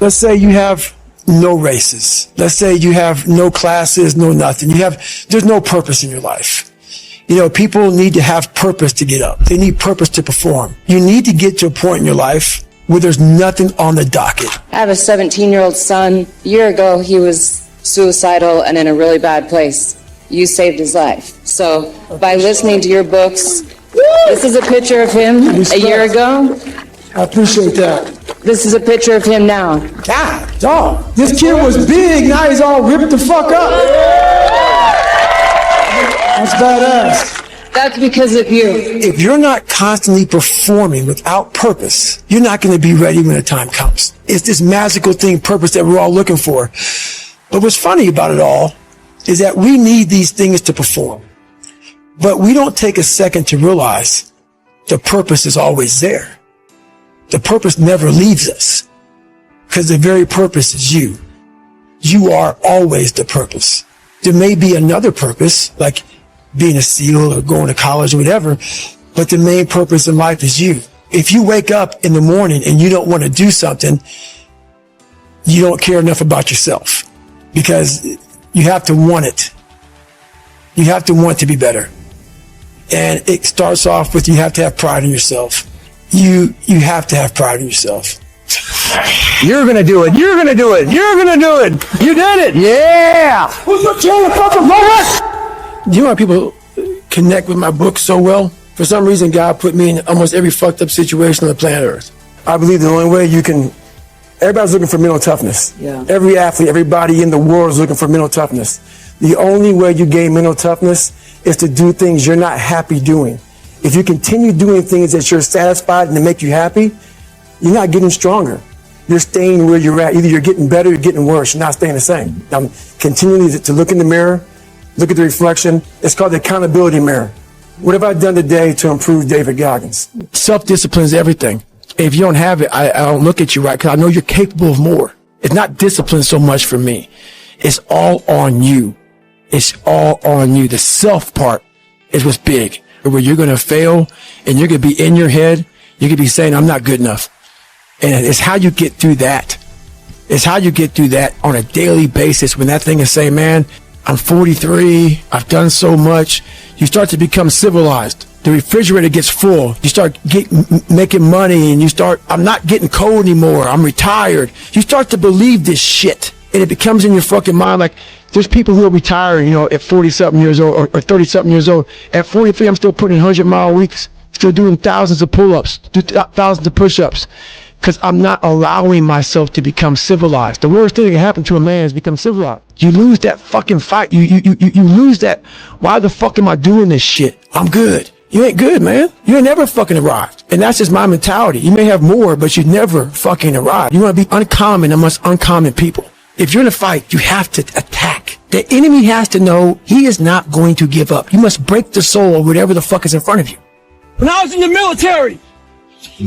let's say you have no races. Let's say you have no classes, no nothing. There's no purpose in your life. You know, people need to have purpose to get up. They need purpose to perform. You need to get to a point in your life where there's nothing on the docket. I have a 17-year-old son. A year ago, he was suicidal and in a really bad place. You saved his life. So by listening to your books, this is a picture of him a year ago. I appreciate that. This is a picture of him now. God, dog. This kid was big, now he's all ripped the fuck up. That's badass. That's because of you. If you're not constantly performing without purpose, you're not going to be ready when the time comes. It's this magical thing, purpose, that we're all looking for. But what's funny about it all is that we need these things to perform. But we don't take a second to realize the purpose is always there. The purpose never leaves us, because the very purpose is you. You are always the purpose. There may be another purpose, like being a SEAL or going to college or whatever, but the main purpose in life is you. If you wake up in the morning and you don't want to do something, you don't care enough about yourself, because you have to want it. You have to want to be better. And it starts off with, you have to have pride in yourself. You have to have pride in yourself. You're gonna do it. You're gonna do it. You're gonna do it. You did it. Yeah. Who's your chain fucking moment? Do you know why people connect with my book so well? For some reason, God put me in almost every fucked up situation on the planet Earth. I believe the only way you can, everybody's looking for mental toughness. Yeah. Every athlete, everybody in the world is looking for mental toughness. The only way you gain mental toughness is to do things you're not happy doing. If you continue doing things that you're satisfied and that make you happy, you're not getting stronger. You're staying where you're at. Either you're getting better or you're getting worse. You're not staying the same. I'm continuing to look in the mirror, look at the reflection. It's called the accountability mirror. What have I done today to improve David Goggins? Self-discipline is everything. If you don't have it, I don't look at you right, because I know you're capable of more. It's not discipline so much for me. It's all on you. It's all on you. The self part is what's big, where you're going to fail and you're going to be in your head. You're going to be saying, I'm not good enough. And it's how you get through that. It's how you get through that on a daily basis, when that thing is saying, man, I'm 43. I've done so much. You start to become civilized. The refrigerator gets full. You start making money, and I'm not getting cold anymore. I'm retired. You start to believe this shit, and it becomes in your fucking mind. Like, there's people who are retiring, at 40-something years old or 30-something years old. At 43, I'm still putting in 100-mile weeks, still doing thousands of pull-ups, thousands of push-ups, because I'm not allowing myself to become civilized. The worst thing that can happen to a man is become civilized. You lose that fucking fight. You lose that. Why the fuck am I doing this shit? I'm good. You ain't good, man. You ain't never fucking arrived. And that's just my mentality. You may have more, but you never fucking arrived. You want to be uncommon amongst uncommon people. If you're in a fight, you have to attack. The enemy has to know he is not going to give up. You must break the soul of whatever the fuck is in front of you. When I was in the military,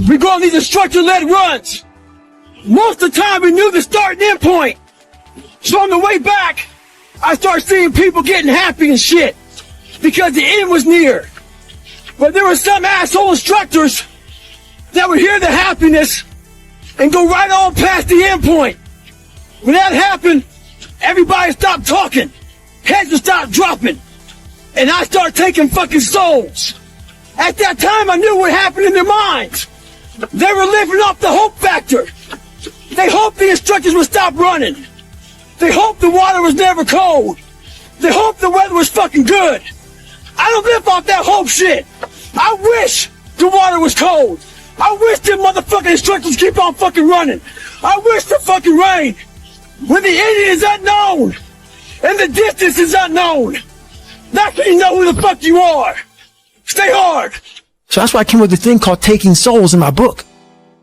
we go on these instructor-led runs. Most of the time, we knew the start and end point. So on the way back, I started seeing people getting happy and shit because the end was near. But there were some asshole instructors that would hear the happiness and go right on past the end point. When that happened, everybody stopped talking. Heads would stop dropping. And I started taking fucking souls. At that time, I knew what happened in their minds. They were living off the hope factor. They hoped the instructors would stop running. They hoped the water was never cold. They hoped the weather was fucking good. I don't live off that hope shit. I wish the water was cold. I wish them motherfucking instructors keep on fucking running. I wish the fucking rain. When the ending is unknown and the distance is unknown, that's when you know who the fuck you are. Stay hard. So that's why I came up with the thing called taking souls in my book.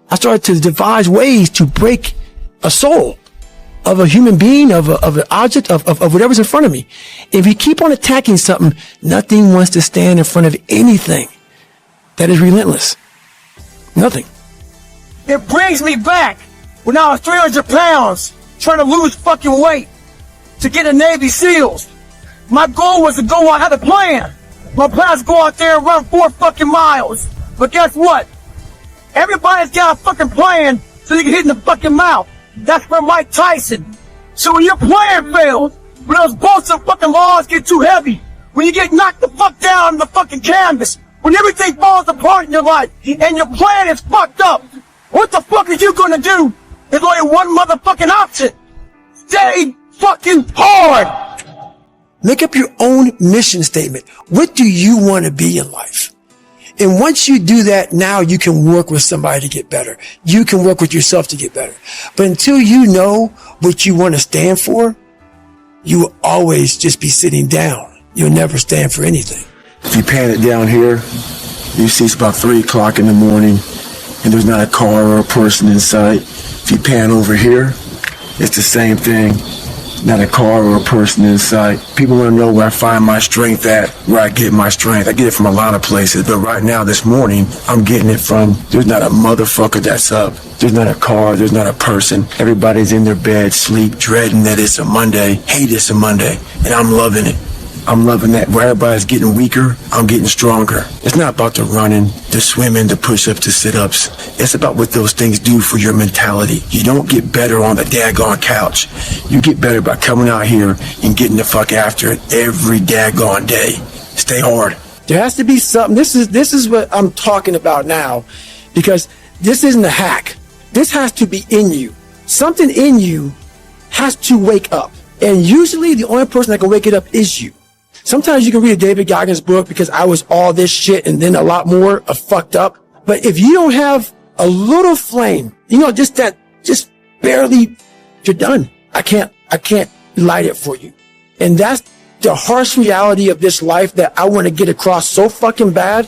I started to devise ways to break a soul of a human being, of an object, of whatever's in front of me. If you keep on attacking something, nothing wants to stand in front of anything that is relentless. Nothing. It brings me back when I was 300 pounds trying to lose fucking weight to get in Navy SEALs. My goal was to go out, I had a plan. My plan was to go out there and run 4 fucking miles. But guess what? Everybody's got a fucking plan so they can hit in the fucking mouth. That's from Mike Tyson. So when your plan fails, when those bolts and fucking laws get too heavy, when you get knocked the fuck down on the fucking canvas, when everything falls apart in your life, and your plan is fucked up, what the fuck are you gonna do? There's only one motherfucking option. Stay fucking hard! Make up your own mission statement. What do you want to be in life? And once you do that, now you can work with somebody to get better. You can work with yourself to get better. But until you know what you want to stand for, you will always just be sitting down. You'll never stand for anything. If you pan it down here, you see it's about 3 o'clock in the morning and there's not a car or a person in sight. If you pan over here, it's the same thing. Not a car or a person in sight. People want to know where I find my strength at, where I get my strength. I get it from a lot of places, but right now, this morning, I'm getting it from, there's not a motherfucker that's up. There's not a car, there's not a person. Everybody's in their bed, sleep, dreading that it's a Monday. Hate it's a Monday, and I'm loving it. I'm loving that. Where everybody's getting weaker, I'm getting stronger. It's not about the running, the swimming, the push-ups, the sit-ups. It's about what those things do for your mentality. You don't get better on the daggone couch. You get better by coming out here and getting the fuck after it every daggone day. Stay hard. There has to be something. This is what I'm talking about now, because this isn't a hack. This has to be in you. Something in you has to wake up. And usually the only person that can wake it up is you. Sometimes you can read a David Goggins book because I was all this shit and then a lot more of fucked up. But if you don't have a little flame, just barely, you're done. I can't light it for you. And that's the harsh reality of this life that I want to get across so fucking bad.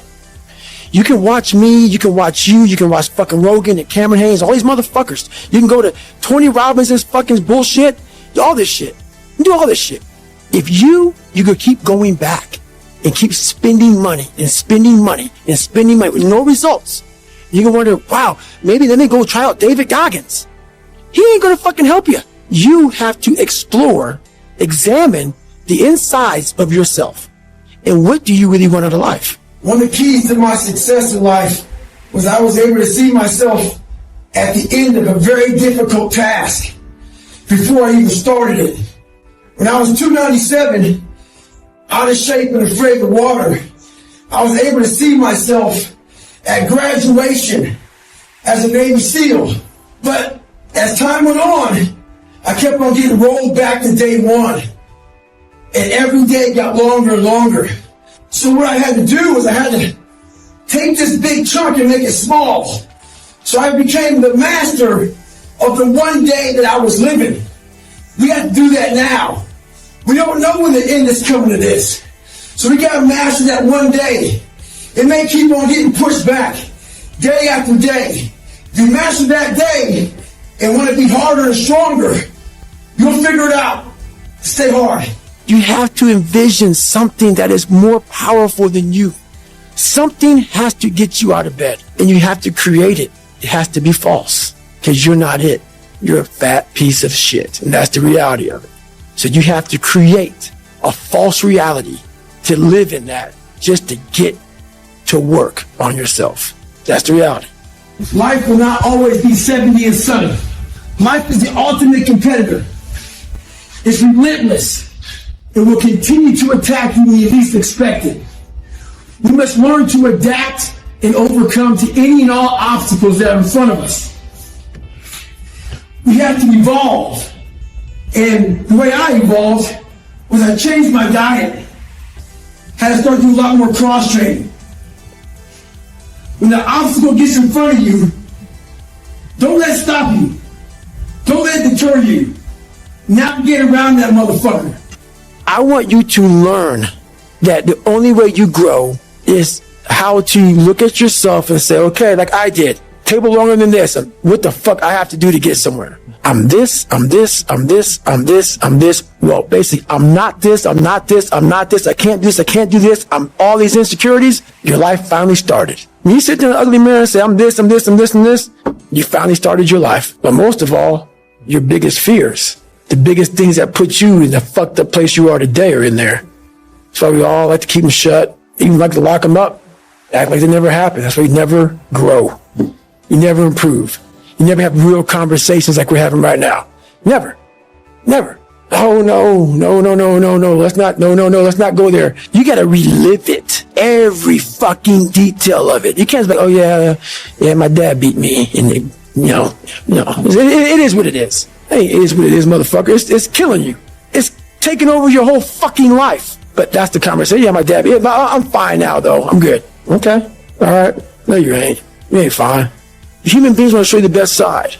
You can watch me, you can watch you can watch fucking Rogan and Cameron Hayes, all these motherfuckers. You can go to Tony Robbins's fucking bullshit, all this shit. You do all this shit. If you could keep going back and keep spending money and spending money and spending money with no results, you can wonder, wow, maybe let me go try out David Goggins. He ain't gonna fucking help you. You have to explore, examine the insides of yourself. And what do you really want out of life? One of the keys to my success in life was I was able to see myself at the end of a very difficult task before I even started it. When I was 297, out of shape and afraid of water, I was able to see myself at graduation as a Navy SEAL. But as time went on, I kept on getting rolled back to day one. And every day got longer and longer. So what I had to do was I had to take this big chunk and make it small. So I became the master of the one day that I was living. We have to do that now. We don't know when the end is coming to this. So we got to master that one day. It may keep on getting pushed back day after day. If you master that day and want to be harder and stronger, you'll figure it out. Stay hard. You have to envision something that is more powerful than you. Something has to get you out of bed, and you have to create it. It has to be false, because you're not it. You're a fat piece of shit, and that's the reality of it. So you have to create a false reality to live in that, just to get to work on yourself. That's the reality. Life will not always be 70 and sunny. Life is the ultimate competitor. It's relentless. It will continue to attack you when you least expect it. We must learn to adapt and overcome to any and all obstacles that are in front of us. We have to evolve. And the way I evolved was I changed my diet. Had to start doing a lot more cross training. When the obstacle gets in front of you, don't let it stop you. Don't let it deter you. Navigate around that motherfucker. I want you to learn that the only way you grow is how to look at yourself and say, okay, like I did, table longer than this. What the fuck I have to do to get somewhere? I'm this, I'm this, I'm this, I'm this, I'm this. Well, basically, I'm not this, I'm not this, I'm not this, I can't do this, I can't do this. I'm all these insecurities. Your life finally started. When you sit in the ugly mirror and say, I'm this, I'm this, I'm this, and this, you finally started your life. But most of all, your biggest fears, the biggest things that put you in the fucked up place you are today are in there. That's why we all like to keep them shut, even like to lock them up, act like they never happened. That's why you never grow. You never improve. You never have real conversations like we're having right now. Never. Never. Oh, no. Let's not go there. You got to relive it. Every fucking detail of it. You can't be like, oh yeah, my dad beat me. And it is what it is. Hey, it is what it is, motherfucker. It's killing you. It's taking over your whole fucking life. But that's the conversation. Yeah, my dad. Yeah, I'm fine now, though. I'm good. Okay. All right. No, you ain't. You ain't fine. Human beings want to show you the best side.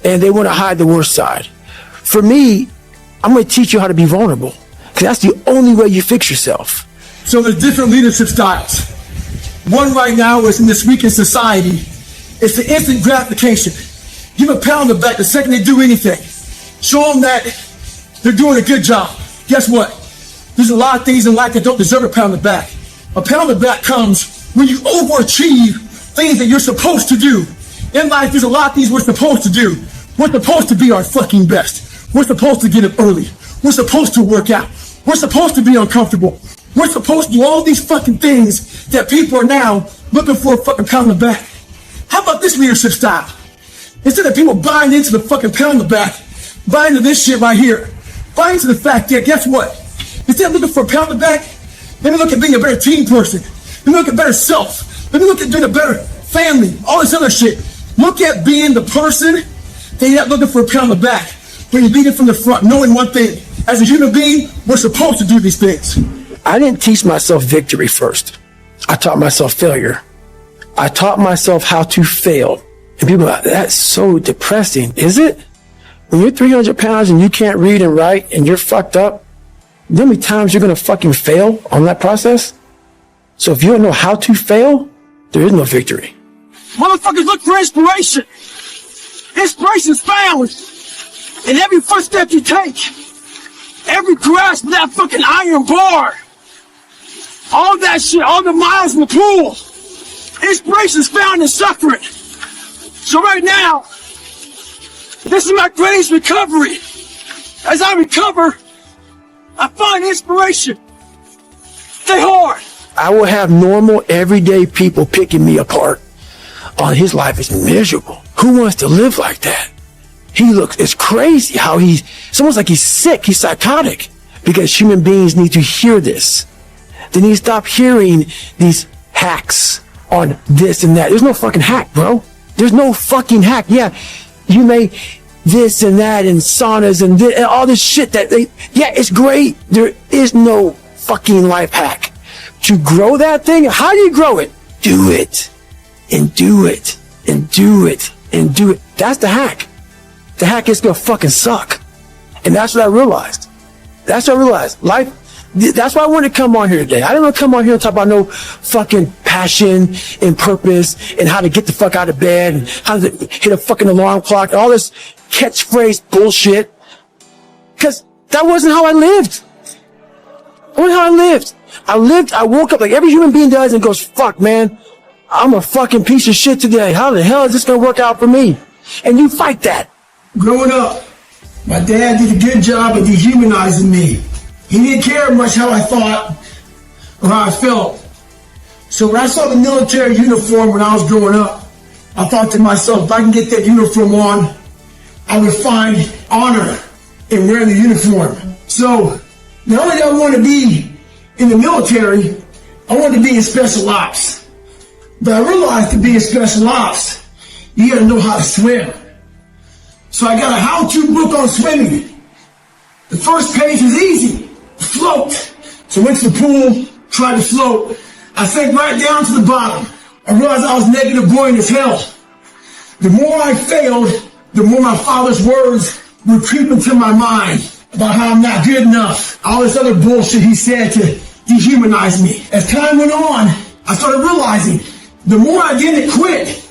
And they want to hide the worst side. For me, I'm going to teach you how to be vulnerable. Because that's the only way you fix yourself. So there's different leadership styles. One right now is in this weakened society. It's the instant gratification. Give a pound of back the second they do anything. Show them that they're doing a good job. Guess what? There's a lot of things in life that don't deserve a pound of back. A pound of back comes when you overachieve things that you're supposed to do. In life, there's a lot of things we're supposed to do. We're supposed to be our fucking best. We're supposed to get up early. We're supposed to work out. We're supposed to be uncomfortable. We're supposed to do all these fucking things that people are now looking for a fucking pound of back. How about this leadership style? Instead of people buying into the fucking pound of back, buying into this shit right here, buying into the fact that, guess what? Instead of looking for a pound of back, let me look at being a better team person. Let me look at better self. Let me look at doing a better family. All this other shit. Look at being the person that you're not looking for a pound of back. But you're leading from the front, knowing one thing. As a human being, we're supposed to do these things. I didn't teach myself victory first. I taught myself failure. I taught myself how to fail. And people are like, that's so depressing. Is it? When you're 300 pounds and you can't read and write and you're fucked up, you know how many times you're going to fucking fail on that process? So if you don't know how to fail, there is no victory. Motherfuckers look for inspiration. Inspiration's found in every footstep you take. Every grasp of that fucking iron bar. All that shit, all the miles in the pool. Inspiration's found in suffering. So right now, this is my greatest recovery. As I recover, I find inspiration. Stay hard. I will have normal, everyday people picking me apart. Oh, his life is miserable. Who wants to live like that? It's crazy how it's almost like he's sick, he's psychotic. Because human beings need to hear this. They need to stop hearing these hacks on this and that. There's no fucking hack, bro. There's no fucking hack. Yeah, you may this and that and saunas and all this shit yeah, it's great. There is no fucking life hack. To grow that thing, how do you grow it? Do it. And do it. And do it. And do it. That's the hack. The hack is gonna fucking suck. And that's what I realized. Life, that's why I wanted to come on here today. I didn't want to come on here and talk about no fucking passion and purpose and how to get the fuck out of bed and how to hit a fucking alarm clock and all this catchphrase bullshit. Cause that wasn't how I lived. I woke up like every human being does and goes, fuck, man, I'm a fucking piece of shit today. How the hell is this going to work out for me? And you fight that. Growing up, my dad did a good job of dehumanizing me. He didn't care much how I thought or how I felt. So when I saw the military uniform when I was growing up, I thought to myself, if I can get that uniform on, I would find honor in wearing the uniform. So not only did I want to be in the military, I wanted to be in special ops. But I realized to be in special ops, you gotta know how to swim. So I got a how-to book on swimming. The first page was easy, float. So I went to the pool, tried to float. I sank right down to the bottom. I realized I was negative buoyant as hell. The more I failed, the more my father's words would creep into my mind about how I'm not good enough. All this other bullshit he said to dehumanize me. As time went on, I started realizing the more I didn't quit,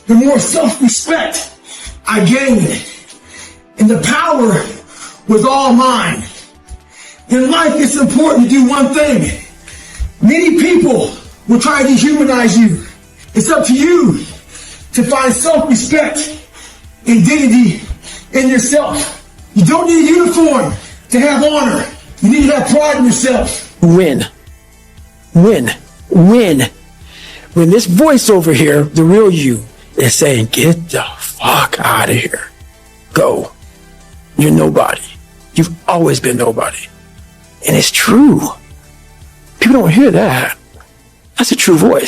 the more self-respect I gained. And the power was all mine. In life, it's important to do one thing. Many people will try to dehumanize you. It's up to you to find self-respect and dignity in yourself. You don't need a uniform to have honor. You need to have pride in yourself. Win. When this voice over here, the real you, is saying, get the fuck fuck out of here. Go. You're nobody. You've always been nobody. And it's true. People don't hear that. That's a true voice.